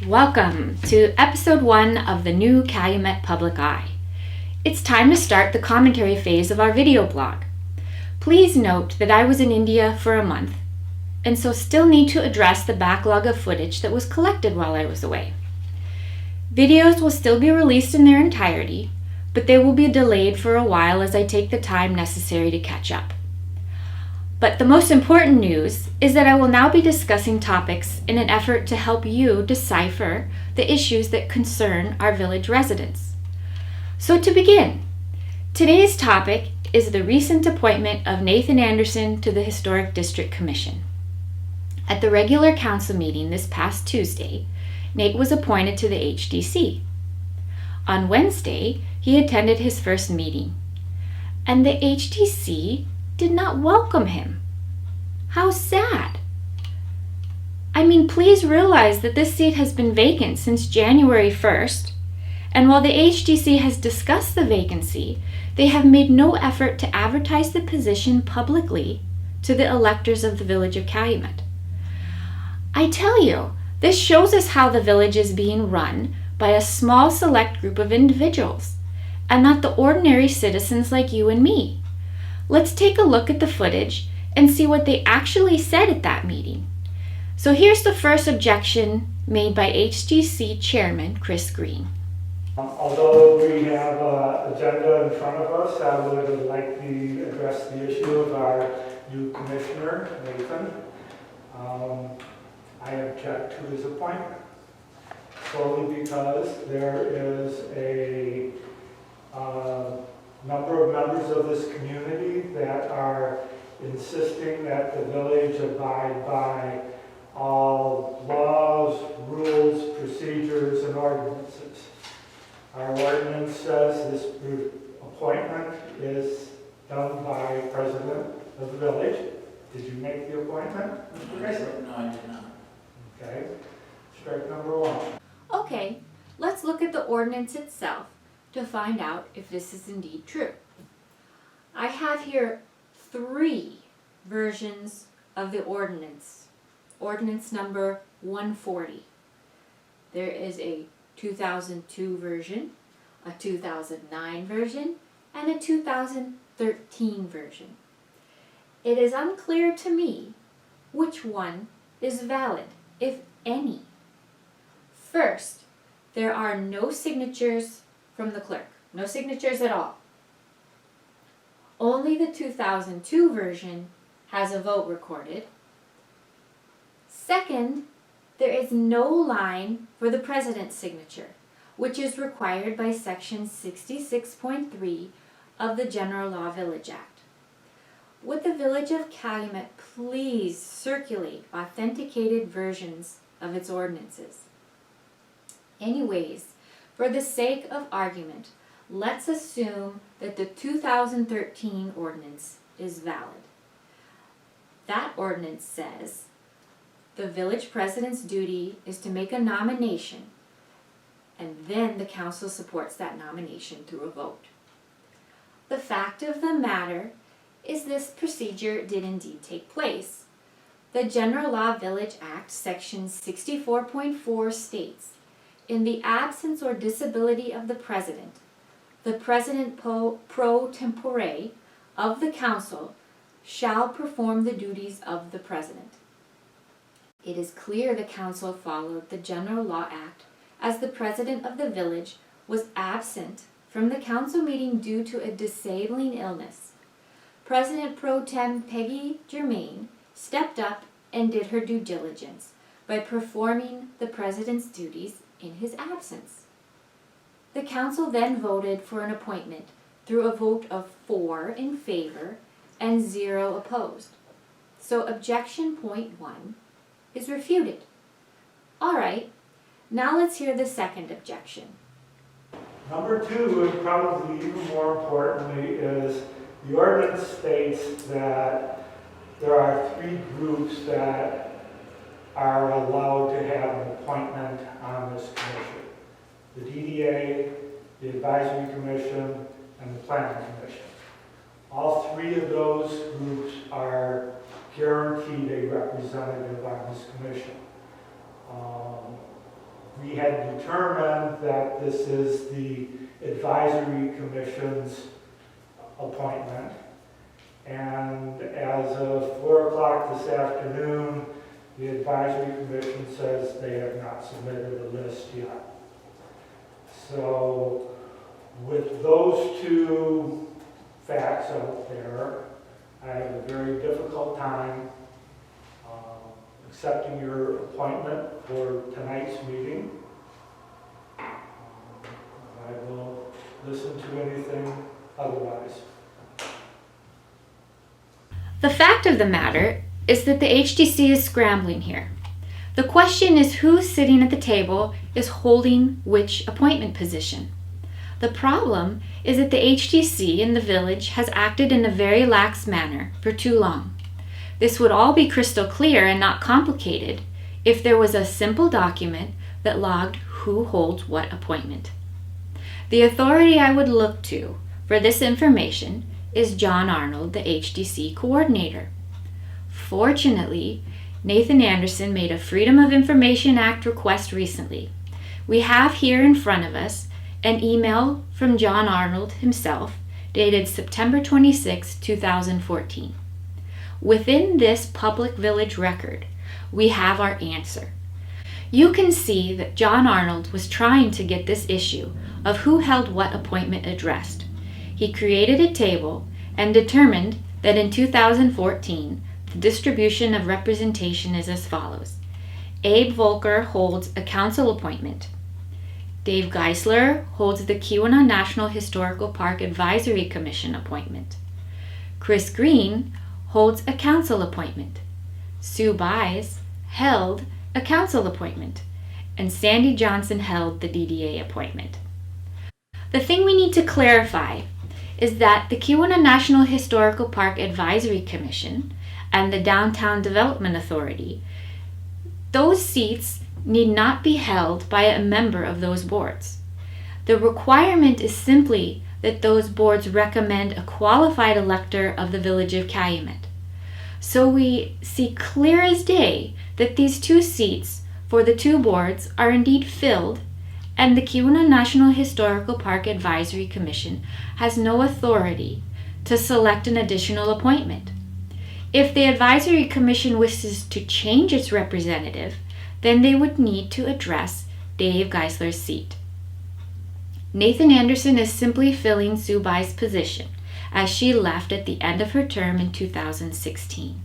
Welcome to episode 1 of the new Calumet Public Eye. It's time to start the commentary phase of our video blog. Please note that I was in India for a month, and so still need to address the backlog of footage that was collected while I was away. Videos will still be released in their entirety, but they will be delayed for a while as I take the time necessary to catch up. But the most important news is that I will now be discussing topics in an effort to help you decipher the issues that concern our village residents. So to begin, today's topic is the recent appointment of Nathan Anderson to the Historic District Commission. At the regular council meeting this past Tuesday, Nate was appointed to the HDC. On Wednesday, he attended his first meeting, and the HDC did not welcome him. How sad. I mean, please realize that this seat has been vacant since January 1st, and while the HDC has discussed the vacancy, they have made no effort to advertise the position publicly to the electors of the village of Calumet. I tell you, this shows us how the village is being run by a small select group of individuals, and not the ordinary citizens like you and me. Let's take a look at the footage and see what they actually said at that meeting. So here's the first objection made by HDC Chairman Chris Green. Although we have an agenda in front of us, I would like to address the issue of our new commissioner, Nathan. I object to his appointment solely because there is a number of members of this community that are insisting that the village abide by all laws, rules, procedures, and ordinances. Our ordinance says this appointment is done by president of the village. Did you make the appointment, Mr. Mason? No, I did not. Okay, strike number 1. Okay, let's look at the ordinance itself to find out if this is indeed true. I have here 3 versions of the ordinance. Ordinance number 140. There is a 2002 version, a 2009 version, and a 2013 version. It is unclear to me which one is valid, if any. First, there are no signatures from the clerk. No signatures at all. Only the 2002 version has a vote recorded. Second, there is no line for the president's signature, which is required by section 66.3 of the General Law Village Act. Would the village of Calumet please circulate authenticated versions of its ordinances? Anyways, for the sake of argument, let's assume that the 2013 ordinance is valid. That ordinance says the village president's duty is to make a nomination, and then the council supports that nomination through a vote. The fact of the matter is this procedure did indeed take place. The General Law Village Act, section 64.4 states, in the absence or disability of the president pro tempore of the council shall perform the duties of the president. It is clear the council followed the General Law Act as the president of the village was absent from the council meeting due to a disabling illness. President Pro Tem Peggy Germain stepped up and did her due diligence by performing the president's duties in his absence. The council then voted for an appointment through a vote of 4 in favor and 0 opposed. So objection point 1 is refuted. All right, now let's hear the second objection. Number 2, and probably even more importantly, is the ordinance states that there are 3 groups that are allowed to have an appointment on this commission. The DDA, the Advisory Commission, and the Planning Commission. All 3 of those groups are guaranteed a representative on this commission. we had determined that this is the advisory commission's appointment. And as of 4 o'clock this afternoon, the advisory commission says they have not submitted a list yet. So with those two facts out there, I have a very difficult time accepting your appointment for tonight's meeting. I will listen to anything otherwise. The fact of the matter is that the HDC is scrambling here. The question is who sitting at the table is holding which appointment position. The problem is that the HDC in the village has acted in a very lax manner for too long. This would all be crystal clear and not complicated if there was a simple document that logged who holds what appointment. The authority I would look to for this information is John Arnold, the HDC coordinator. Fortunately, Nathan Anderson made a Freedom of Information Act request recently. We have here in front of us an email from John Arnold himself dated September 26, 2014. Within this public village record, we have our answer. You can see that John Arnold was trying to get this issue of who held what appointment addressed. He created a table and determined that in 2014, the distribution of representation is as follows. Abe Volker holds a council appointment. Dave Geisler holds the Keweenaw National Historical Park Advisory Commission appointment. Chris Green holds a council appointment. Sue Buys held a council appointment. And Sandy Johnson held the DDA appointment. The thing we need to clarify is that the Keweenaw National Historical Park Advisory Commission and the Downtown Development Authority, those seats need not be held by a member of those boards. The requirement is simply that those boards recommend a qualified elector of the Village of Calumet. So we see clear as day that these two seats for the two boards are indeed filled, and the Keweenaw National Historical Park Advisory Commission has no authority to select an additional appointment. If the Advisory Commission wishes to change its representative, then they would need to address Dave Geisler's seat. Nathan Anderson is simply filling Sue Bai's position, as she left at the end of her term in 2016.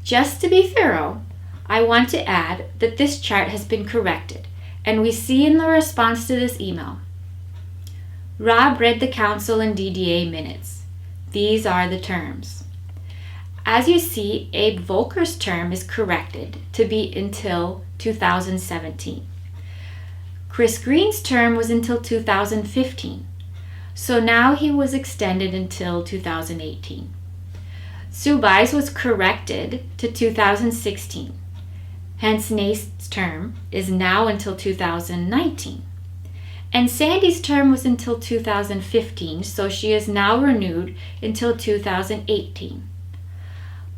Just to be thorough, I want to add that this chart has been corrected, and we see in the response to this email. Rob read the council and DDA minutes. These are the terms. As you see, Abe Volker's term is corrected to be until 2017. Chris Green's term was until 2015, so now he was extended until 2018. Sue Bai's was corrected to 2016, hence Nate's term is now until 2019. And Sandy's term was until 2015, so she is now renewed until 2018.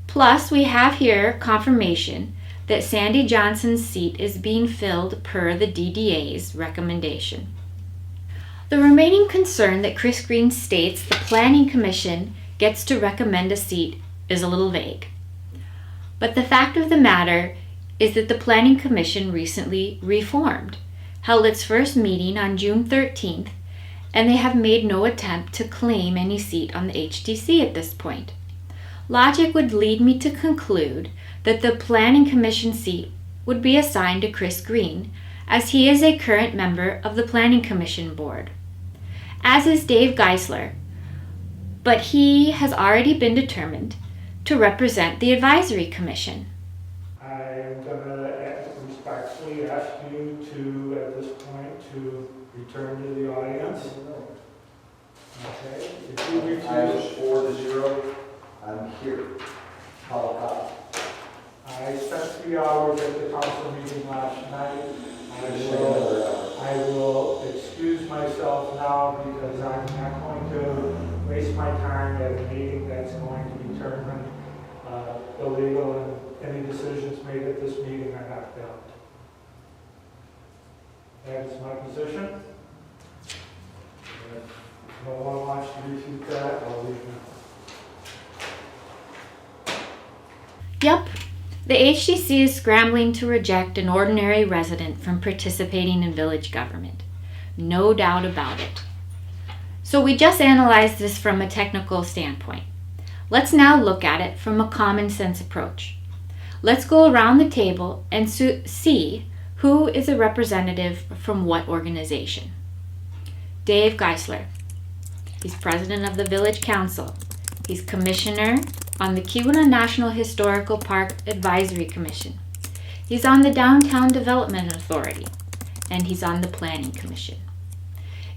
Plus, we have here confirmation that Sandy Johnson's seat is being filled per the DDA's recommendation. The remaining concern that Chris Green states the Planning Commission gets to recommend a seat is a little vague. But the fact of the matter is that the Planning Commission recently reformed, held its first meeting on June 13th, and they have made no attempt to claim any seat on the HDC at this point. Logic would lead me to conclude that the Planning Commission seat would be assigned to Chris Green, as he is a current member of the Planning Commission board, as is Dave Geisler, but he has already been determined to represent the Advisory Commission. I am going to respectfully ask you to, at this point, to return to the audience. Okay. If you refuse, I was 4-0. I'm here. Call up. I spent 3 hours at the council meeting last night. I will excuse myself now because I'm not going to waste my time at a meeting that's going to determine illegal, and any decisions made at this meeting are not valid. That is my position. If no one wants to refute that, I'll leave it. Yep, the HDC is scrambling to reject an ordinary resident from participating in village government. No doubt about it. So we just analyzed this from a technical standpoint. Let's now look at it from a common sense approach. Let's go around the table and see who is a representative from what organization. Dave Geisler. He's president of the Village Council. He's commissioner on the Calumet National Historical Park Advisory Commission. He's on the Downtown Development Authority, and he's on the Planning Commission.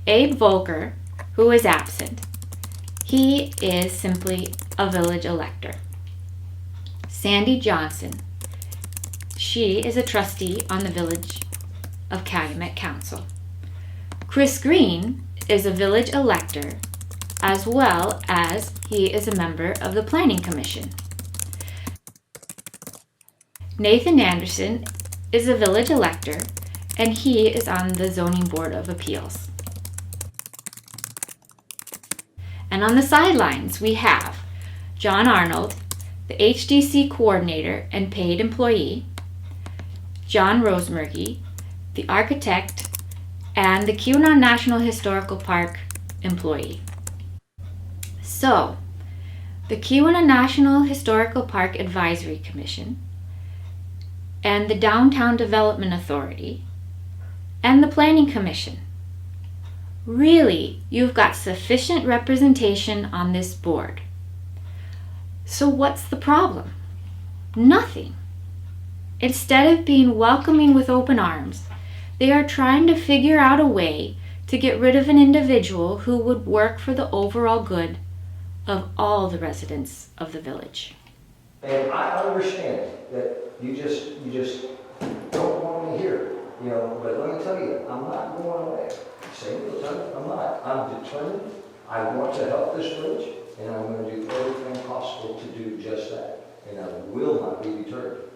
Abe Volker, who is absent, he is simply a village elector. Sandy Johnson, she is a trustee on the Village of Calumet Council. Chris Green is a village elector, as well as he is a member of the Planning Commission. Nathan Anderson is a village elector, and he is on the Zoning Board of Appeals. And on the sidelines, we have John Arnold, the HDC coordinator and paid employee, John Rosemergy, the architect, and the Calumet National Historical Park employee. So, the Calumet National Historical Park Advisory Commission, and the Downtown Development Authority, and the Planning Commission. Really, you've got sufficient representation on this board. So what's the problem? Nothing. Instead of being welcoming with open arms, they are trying to figure out a way to get rid of an individual who would work for the overall good of all the residents of the village. And I understand that you just don't want me here, you know, but let me tell you, I'm not going away. Same will tell you, I'm not. I'm determined. I want to help this village, and I'm going to do everything possible to do just that. And I will not be deterred.